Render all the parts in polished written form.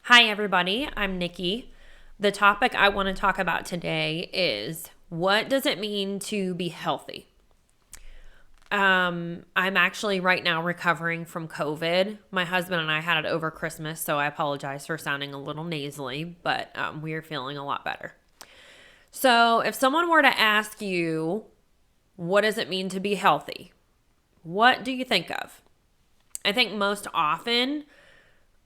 Hi, everybody. I'm Nikki. The topic I want to talk about today is what does it mean to be healthy? I'm actually right now recovering from COVID. My husband and I had it over Christmas, so I apologize for sounding a little nasally, but we are feeling a lot better. So, if someone were to ask you, what does it mean to be healthy? What do you think of? I think most often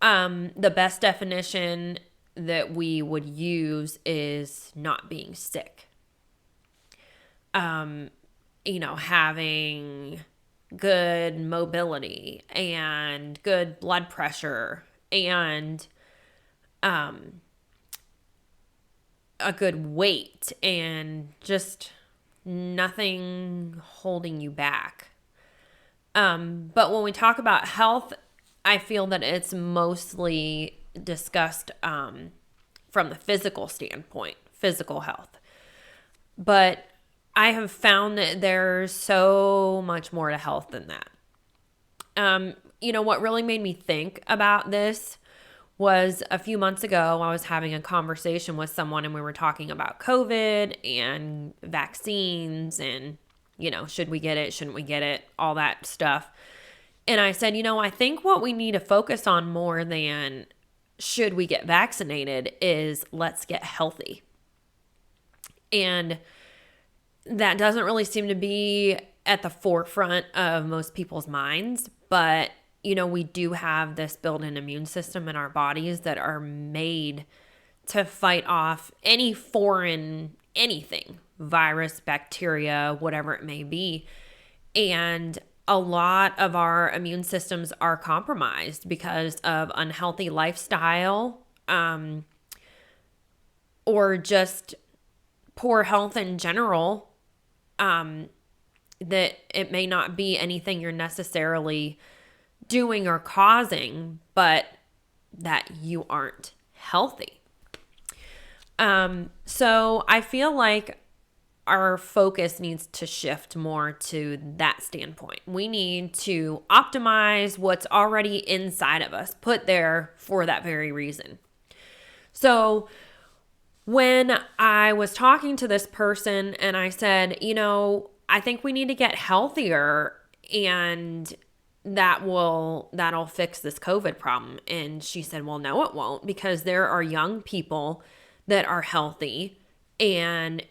the best definition that we would use is not being sick. Having good mobility and good blood pressure and a good weight and just nothing holding you back. But when we talk about health, I feel that it's mostly discussed from the physical standpoint, physical health. But I have found that there's so much more to health than that. What really made me think about this was a few months ago, I was having a conversation with someone and we were talking about COVID and vaccines and, should we get it, shouldn't we get it, all that stuff. And I said, I think what we need to focus on more than should we get vaccinated is let's get healthy. And that doesn't really seem to be at the forefront of most people's minds, but we do have this built-in immune system in our bodies that are made to fight off any foreign anything, virus, bacteria, whatever it may be. And a lot of our immune systems are compromised because of unhealthy lifestyle, or just poor health in general, that it may not be anything you're necessarily doing or causing, but that you aren't healthy. So I feel like our focus needs to shift more to that standpoint. We need to optimize what's already inside of us, put there for that very reason. So when I was talking to this person and I said, I think we need to get healthier and that'll fix this COVID problem. And she said, well, no, it won't, because there are young people that are healthy and,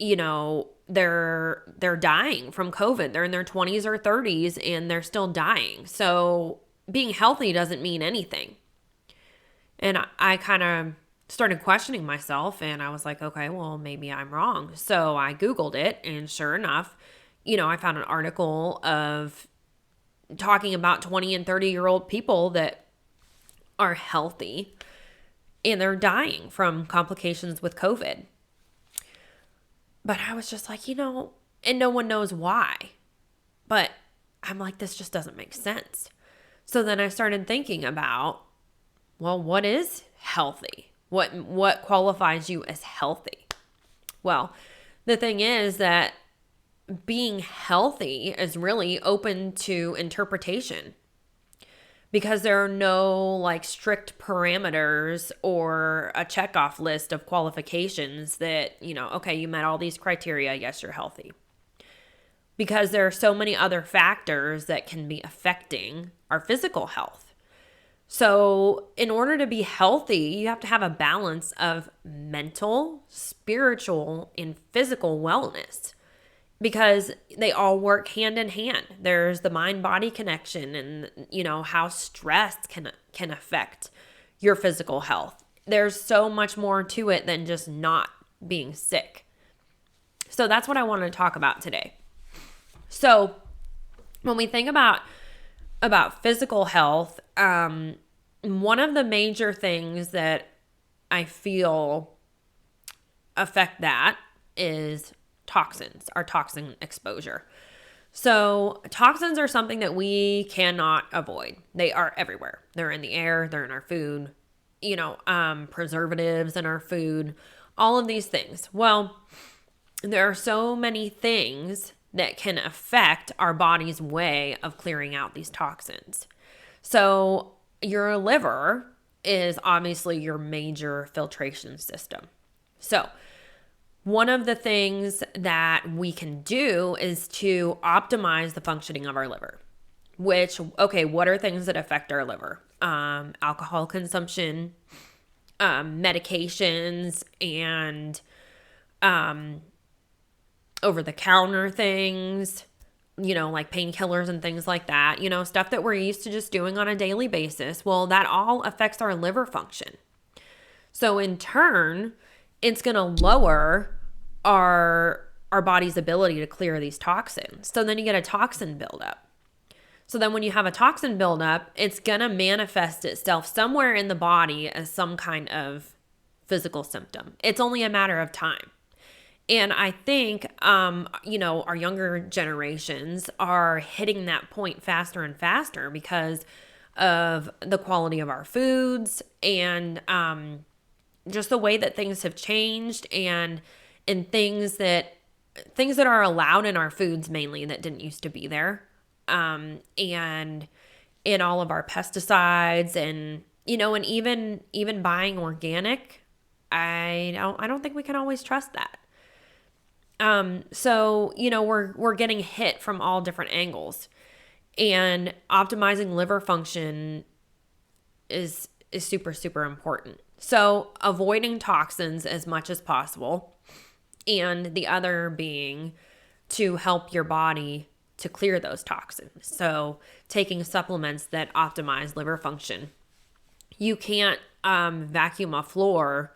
they're dying from COVID. They're in their 20s or 30s and they're still dying. So being healthy doesn't mean anything. And I kind of started questioning myself and I was like, okay, well, maybe I'm wrong. So I Googled it and sure enough, I found an article of talking about 20 and 30-year-old people that are healthy and they're dying from complications with COVID. But I was just like, and no one knows why. But I'm like, this just doesn't make sense. So then I started thinking about, well, what is healthy? What qualifies you as healthy? Well, the thing is that being healthy is really open to interpretation because there are no strict parameters or a checkoff list of qualifications that, okay, you met all these criteria. Yes, you're healthy. Because there are so many other factors that can be affecting our physical health. So in order to be healthy, you have to have a balance of mental, spiritual, and physical wellness because they all work hand in hand. There's the mind-body connection and, how stress can affect your physical health. There's so much more to it than just not being sick. So that's what I want to talk about today. So when we think about physical health, one of the major things that I feel affect that is toxins, our toxin exposure. So toxins are something that we cannot avoid. They are everywhere. They're in the air, they're in our food, preservatives in our food, all of these things. Well, there are so many things that can affect our body's way of clearing out these toxins. So your liver is obviously your major filtration system. So, one of the things that we can do is to optimize the functioning of our liver. Which, okay, what are things that affect our liver? Alcohol consumption, medications, and over-the-counter things, like painkillers and things like that, stuff that we're used to just doing on a daily basis. Well, that all affects our liver function. So in turn, it's going to lower our body's ability to clear these toxins. So then you get a toxin buildup. So then when you have a toxin buildup, it's going to manifest itself somewhere in the body as some kind of physical symptom. It's only a matter of time. And I think, our younger generations are hitting that point faster and faster because of the quality of our foods and just the way that things have changed and things that are allowed in our foods mainly that didn't used to be there. And in all of our pesticides and, and even buying organic, I don't think we can always trust that. So, we're getting hit from all different angles, and optimizing liver function is super, super important. So avoiding toxins as much as possible, and the other being to help your body to clear those toxins. So taking supplements that optimize liver function. You can't vacuum a floor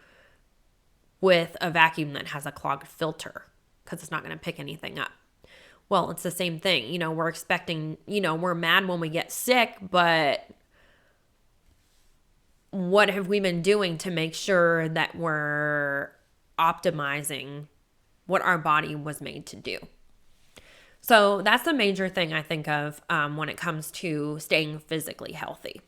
with a vacuum that has a clogged filter because it's not going to pick anything up. Well, it's the same thing. We're expecting, we're mad when we get sick, but what have we been doing to make sure that we're optimizing what our body was made to do? So that's the major thing I think of when it comes to staying physically healthy.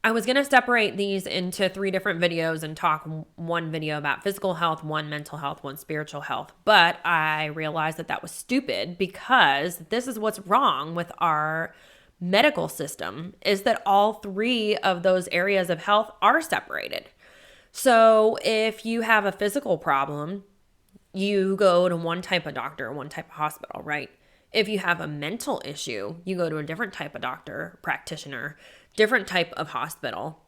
I was going to separate these into 3 different videos and talk one video about physical health, one mental health, one spiritual health. But I realized that was stupid because this is what's wrong with our medical system, is that all 3 of those areas of health are separated. So if you have a physical problem, you go to one type of doctor, one type of hospital, right? If you have a mental issue, you go to a different type of doctor, practitioner, different type of hospital.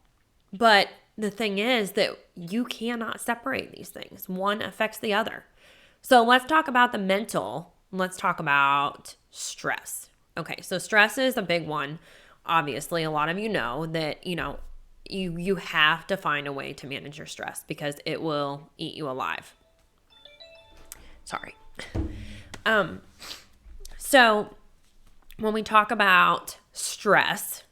But the thing is that you cannot separate these things. One affects the other. So let's talk about the mental. Let's talk about stress. Okay, so stress is a big one. Obviously, a lot of you know that, you have to find a way to manage your stress because it will eat you alive. Sorry. So when we talk about stress,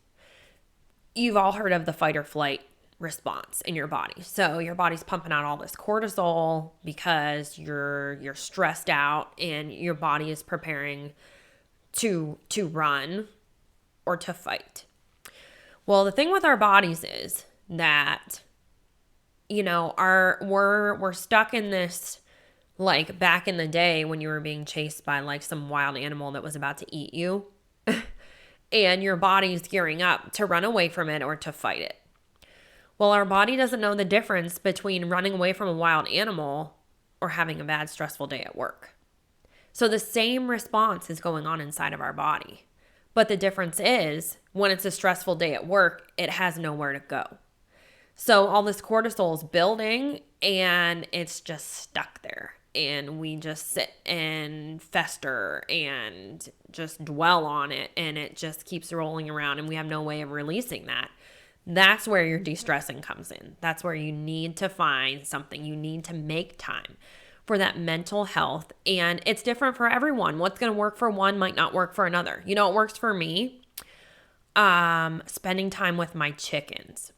you've all heard of the fight or flight response in your body. So your body's pumping out all this cortisol because you're stressed out and your body is preparing to run or to fight. Well, the thing with our bodies is that we're stuck in this, like back in the day when you were being chased by like some wild animal that was about to eat you and your body's gearing up to run away from it or to fight it. Well, our body doesn't know the difference between running away from a wild animal or having a bad, stressful day at work. So the same response is going on inside of our body. But the difference is when it's a stressful day at work, it has nowhere to go. So all this cortisol is building and it's just stuck there. And we just sit and fester and just dwell on it. And it just keeps rolling around and we have no way of releasing that. That's where your de-stressing comes in. That's where you need to find something. You need to make time for that mental health. And it's different for everyone. What's going to work for one might not work for another. What works for me? Spending time with my chickens.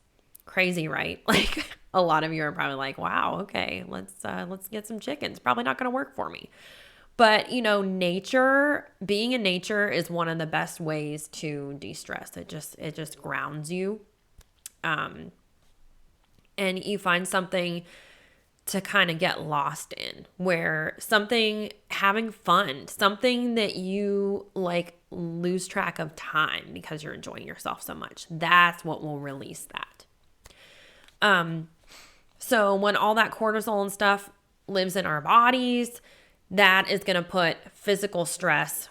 Crazy, right? Like a lot of you are probably like, wow, okay, let's get some chickens. Probably not going to work for me. But, nature, being in nature is one of the best ways to de-stress. It just grounds you. And you find something to kind of get lost in, where having fun, something that you like lose track of time because you're enjoying yourself so much. That's what will release that. So when all that cortisol and stuff lives in our bodies, that is going to put physical stress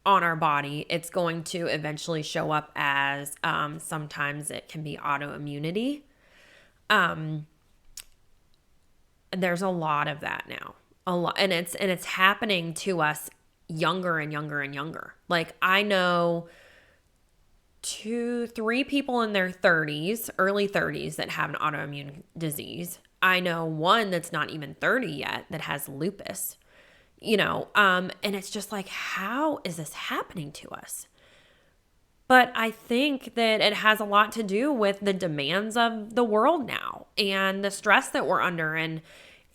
on our body. It's going to eventually show up as sometimes it can be autoimmunity. There's a lot of that now. A lot, and it's happening to us younger and younger and younger. Like I know 3 people in their 30s, early 30s that have an autoimmune disease. I know one that's not even 30 yet that has lupus. And it's just like, how is this happening to us? But I think that it has a lot to do with the demands of the world now and the stress that we're under and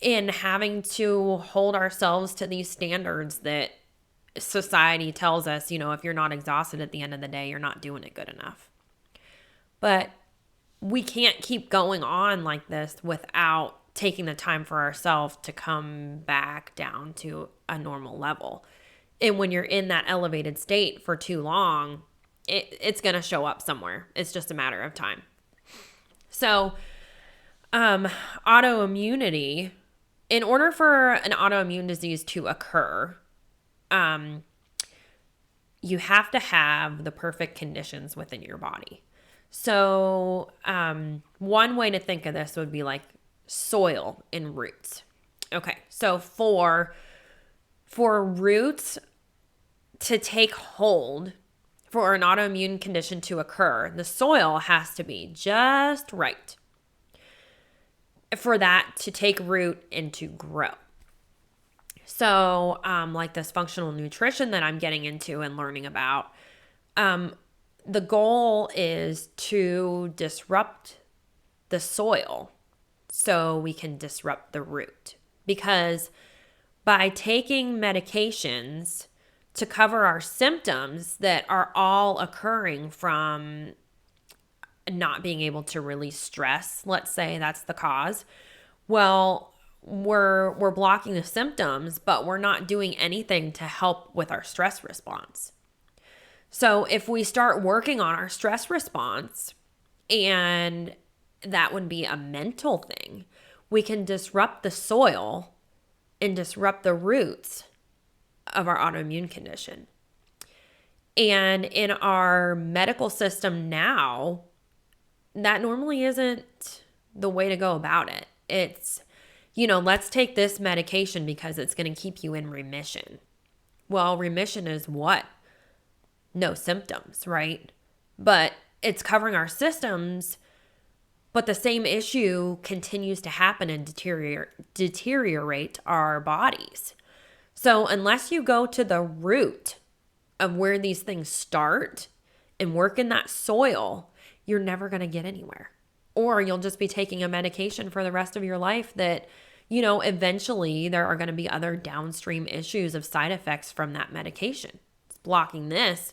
in having to hold ourselves to these standards that society tells us, if you're not exhausted at the end of the day, you're not doing it good enough. But we can't keep going on like this without taking the time for ourselves to come back down to a normal level. And when you're in that elevated state for too long, it's going to show up somewhere. It's just a matter of time. So, autoimmunity, in order for an autoimmune disease to occur, you have to have the perfect conditions within your body. So, one way to think of this would be like soil and roots. Okay, so for roots to take hold, for an autoimmune condition to occur, the soil has to be just right for that to take root and to grow. So, like this functional nutrition that I'm getting into and learning about, the goal is to disrupt the soil so we can disrupt the root. Because by taking medications to cover our symptoms that are all occurring from not being able to release stress, let's say that's the cause, well, we're blocking the symptoms, but we're not doing anything to help with our stress response. So if we start working on our stress response, and that would be a mental thing, we can disrupt the soil and disrupt the roots of our autoimmune condition. And in our medical system now, that normally isn't the way to go about it. It's, let's take this medication because it's going to keep you in remission. Well, remission is what? No symptoms, right? But it's covering our systems, but the same issue continues to happen and deteriorate our bodies. So unless you go to the root of where these things start and work in that soil, you're never going to get anywhere. Or you'll just be taking a medication for the rest of your life that, eventually there are going to be other downstream issues of side effects from that medication. It's blocking this,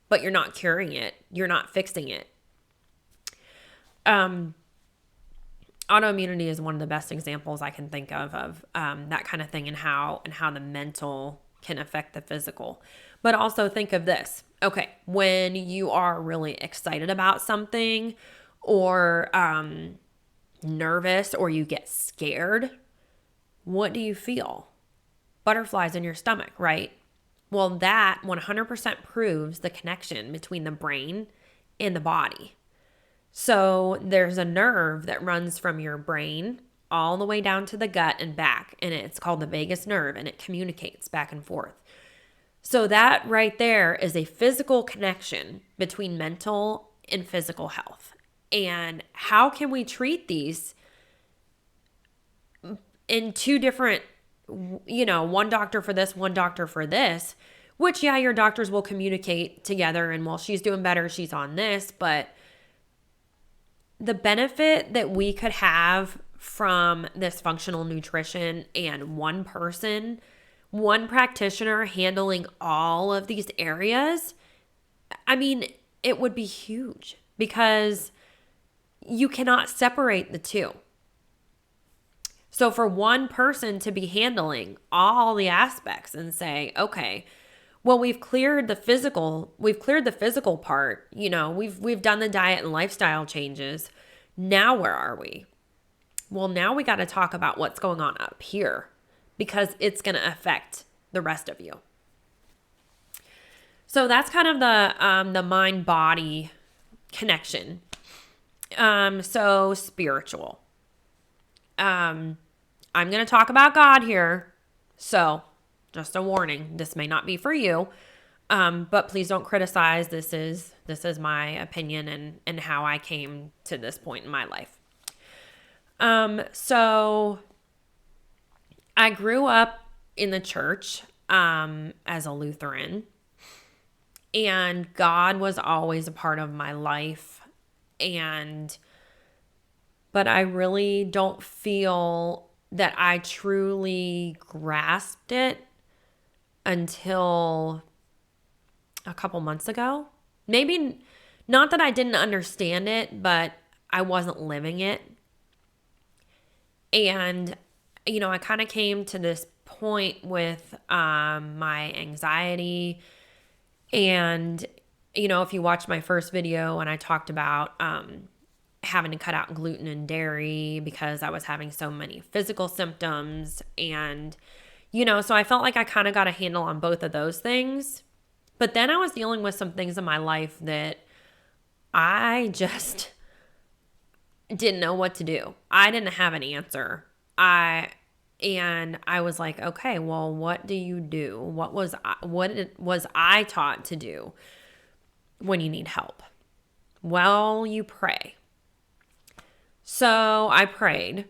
but you're not curing it. You're not fixing it. Autoimmunity is one of the best examples I can think of that kind of thing and how the mental can affect the physical. But also think of this. Okay, when you are really excited about something or nervous or you get scared, what do you feel? Butterflies in your stomach, right? Well, that 100% proves the connection between the brain and the body. So there's a nerve that runs from your brain all the way down to the gut and back, and it's called the vagus nerve, and it communicates back and forth. So that right there is a physical connection between mental and physical health. And how can we treat these in two different, one doctor for this, one doctor for this, which, yeah, your doctors will communicate together and, well, she's doing better, she's on this, but the benefit that we could have from this functional nutrition and one person, one practitioner handling all of these areas, it would be huge because you cannot separate the two. So for one person to be handling all the aspects and say, okay, Well, we've cleared the physical part. We've done the diet and lifestyle changes. Now where are we? Well, now we got to talk about what's going on up here because it's going to affect the rest of you. So that's kind of the mind body connection. So spiritual. I'm going to talk about God here. So just a warning, this may not be for you. But please don't criticize. This is my opinion and how I came to this point in my life. So I grew up in the church, as a Lutheran, and God was always a part of my life. But I really don't feel that I truly grasped it until a couple months ago. Maybe not that I didn't understand it, but I wasn't living it. And, I kind of came to this point with my anxiety. And, if you watched my first video and I talked about having to cut out gluten and dairy because I was having so many physical symptoms. And, so I felt like I kind of got a handle on both of those things. But then I was dealing with some things in my life that I just didn't know what to do. I didn't have an answer. And I was like, okay, well, what do you do? What was I taught to do when you need help? Well, you pray. So I prayed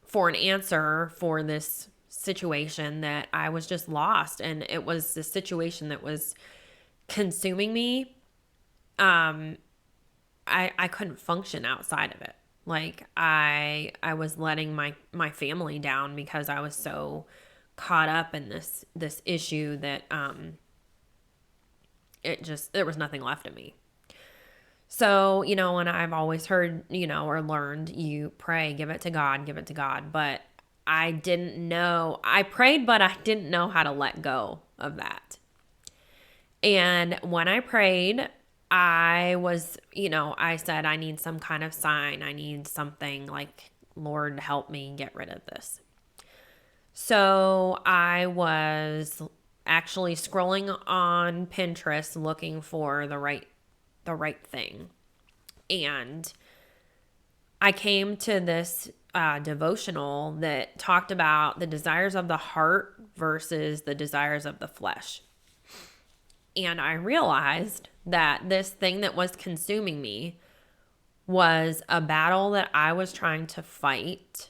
for an answer for this situation that I was just lost. And it was this situation that was consuming me. I couldn't function outside of it. Like I was letting my family down because I was so caught up in this issue that there was nothing left of me. So, and I've always heard, or learned, you pray, give it to God. But I didn't know. I prayed, but I didn't know how to let go of that. And when I prayed, I was, I said, I need some kind of sign. I need something like, Lord, help me get rid of this. So I was actually scrolling on Pinterest looking for the right thing. And I came to this devotional that talked about the desires of the heart versus the desires of the flesh. And I realized that this thing that was consuming me was a battle that I was trying to fight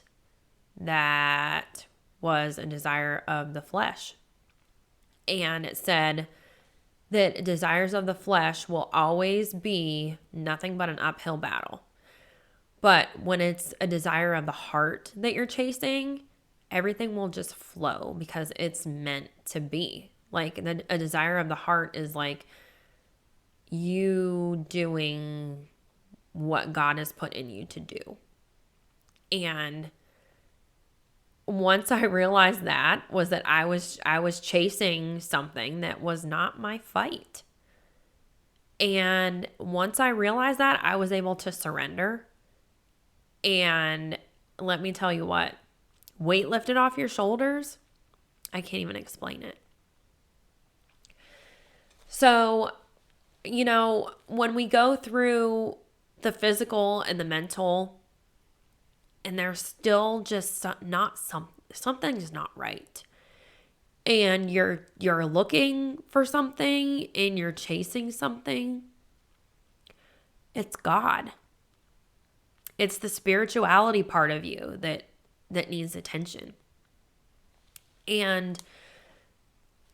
that was a desire of the flesh. And it said that desires of the flesh will always be nothing but an uphill battle. But when it's a desire of the heart that you're chasing, everything will just flow because it's meant to be. Like a desire of the heart is like you doing what God has put in you to do. And once I realized that I was chasing something that was not my fight. And once I realized that, I was able to surrender. And let me tell you what, weight lifted off your shoulders, I can't even explain it. So, when we go through the physical and the mental, and there's still just something's not right, and you're looking for something and you're chasing something, it's God. It's the spirituality part of you that needs attention. And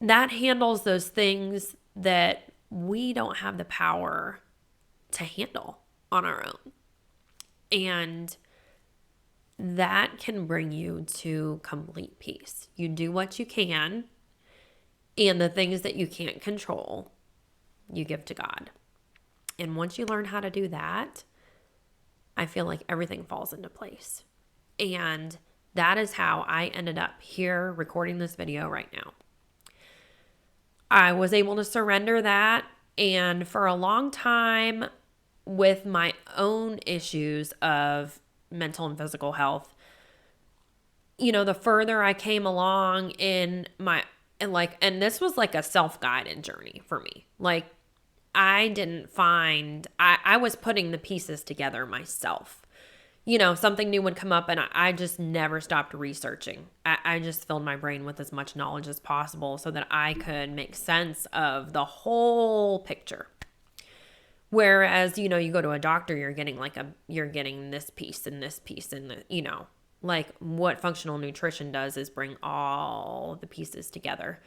that handles those things that we don't have the power to handle on our own. And that can bring you to complete peace. You do what you can, and the things that you can't control, you give to God. And once you learn how to do that, I feel like everything falls into place. And that is how I ended up here recording this video right now. I was able to surrender that. And for a long time, with my own issues of mental and physical health, the further I came along in my, and this was like a self-guided journey for me. Like, I didn't find, I was putting the pieces together myself. Something new would come up and I just never stopped researching. I just filled my brain with as much knowledge as possible so that I could make sense of the whole picture. Whereas, you go to a doctor, you're getting this piece and this piece and like what functional nutrition does is bring all the pieces together,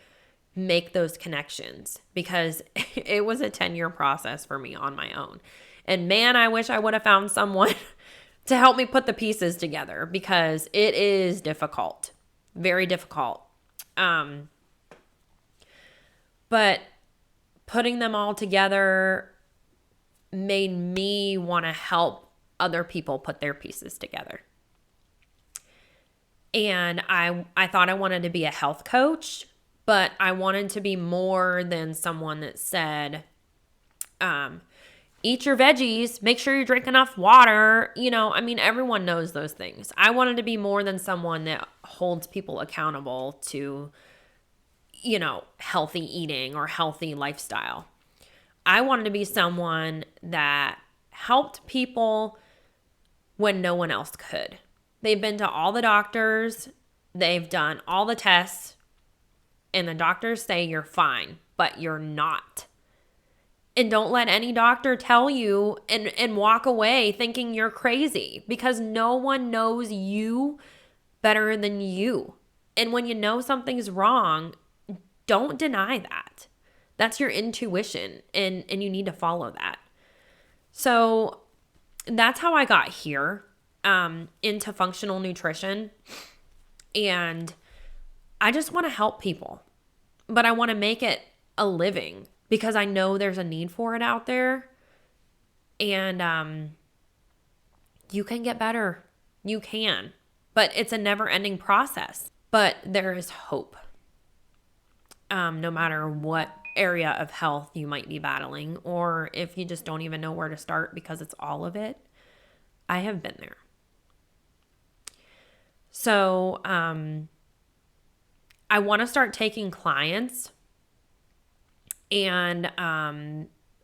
make those connections, because it was a 10-year process for me on my own. And man, I wish I would have found someone to help me put the pieces together, because it is difficult, very difficult. But putting them all together made me want to help other people put their pieces together. And I thought I wanted to be a health coach, but I wanted to be more than someone that said, eat your veggies, make sure you drink enough water. Everyone knows those things. I wanted to be more than someone that holds people accountable to, healthy eating or healthy lifestyle. I wanted to be someone that helped people when no one else could. They've been to all the doctors, they've done all the tests, and the doctors say you're fine, but you're not. And don't let any doctor tell you and walk away thinking you're crazy, because no one knows you better than you. And when you know something's wrong, don't deny that. That's your intuition, and you need to follow that. So that's how I got here, into functional nutrition. And I just want to help people, but I want to make it a living, because I know there's a need for it out there. And you can get better. You can. But it's a never-ending process. But there is hope. No matter what area of health you might be battling, or if you just don't even know where to start because it's all of it, I have been there. So I want to start taking clients, and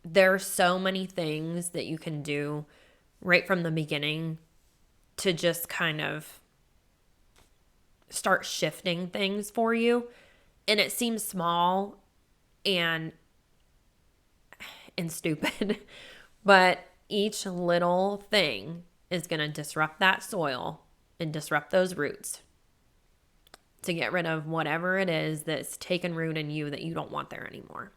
there are so many things that you can do right from the beginning to just kind of start shifting things for you. And it seems small and stupid, but each little thing is going to disrupt that soil and disrupt those roots to get rid of whatever it is that's taken root in you that you don't want there anymore.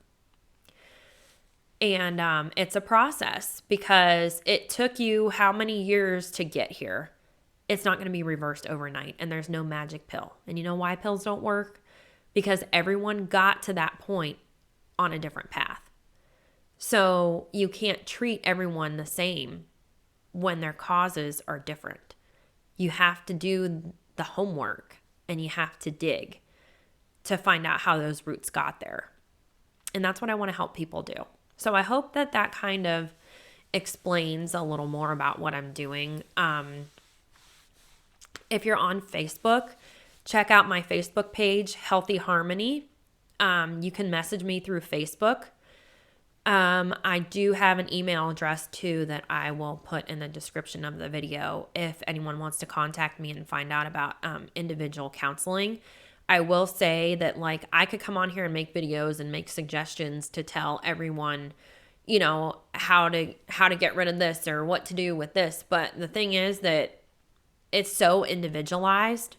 And it's a process, because it took you how many years to get here. It's not going to be reversed overnight, and there's no magic pill. And you know why pills don't work? Because everyone got to that point on a different path. So you can't treat everyone the same when their causes are different. You have to do the homework, and you have to dig to find out how those roots got there. And that's what I want to help people do. So I hope that kind of explains a little more about what I'm doing. If you're on Facebook, check out my Facebook page, Healthy Harmony. You can message me through Facebook. I do have an email address too that I will put in the description of the video if anyone wants to contact me and find out about individual counseling. I will say that, like, I could come on here and make videos and make suggestions to tell everyone, how to get rid of this or what to do with this. But the thing is that it's so individualized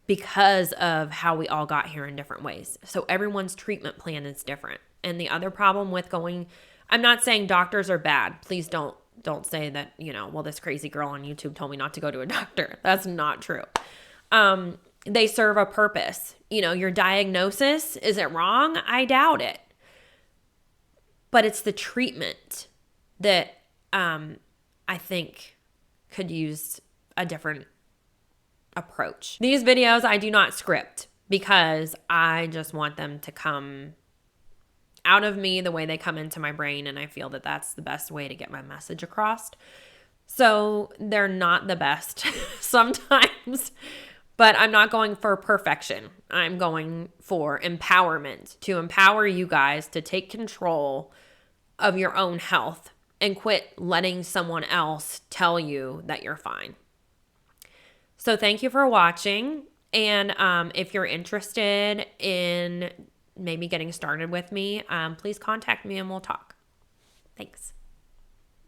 because of how we all got here in different ways. So everyone's treatment plan is different. And the other problem with I'm not saying doctors are bad. Please don't say that, well, this crazy girl on YouTube told me not to go to a doctor. That's not true. They serve a purpose. Your diagnosis, is it wrong? I doubt it. But it's the treatment that I think could use a different approach. These videos I do not script. because I just want them to come out of me the way they come into my brain. And I feel that that's the best way to get my message across. So they're not the best sometimes, but I'm not going for perfection. I'm going for empowerment, to empower you guys to take control of your own health and quit letting someone else tell you that you're fine. So thank you for watching. And if you're interested in maybe getting started with me, please contact me and we'll talk. Thanks.